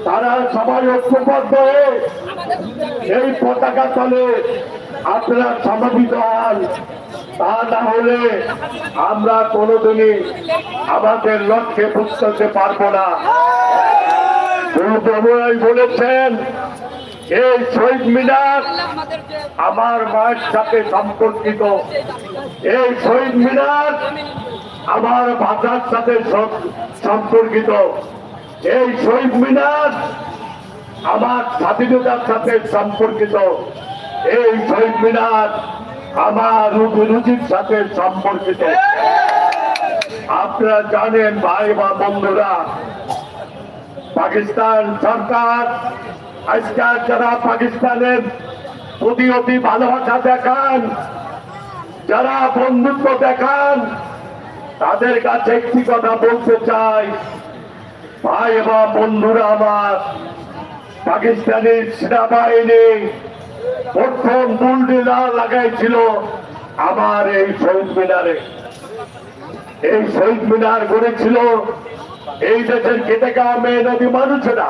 তারা সবাই ঐক্যবদ্ধ হয়ে এই পতাকা তলে আপনারা সমবেত হন। তা না হলে আমরা কোনোদিনই আমাদের লক্ষ্যে পৌঁছতে পারবো না। প্রভুরাই বলেছেন এই শহীদ মিনার আমার মায়ের সাথে সম্পর্কিত, এই শহীদ মিনার আমার ভাষার সাথে সম্পর্কিত, এই শহীদ মিনার আমার স্বাধীনতার সাথে সম্পর্কিত, এই শহীদ মিনার আমার রুজির সাথে সম্পর্কিত। আপনারা জানেন ভাই বা বন্ধুরা, পাকিস্তান সরকার আজকাল যারা পাকিস্তানের প্রতি অতি ভালোবাসা দেখান, যারা বন্ধুত্ব দেখান, তাদের কাছে একটি কথা বলতে চাই, ভাই বা বন্ধুরা আমার, পাকিস্তানি সেনাবাহিনী প্রথম বুলডোজার লাগাইছিল আমার এই শহীদ মিনারে। এই শহীদ মিনার গড়েছিল এই দেশের খেটে খাওয়া মেহনতি মানুষেরা।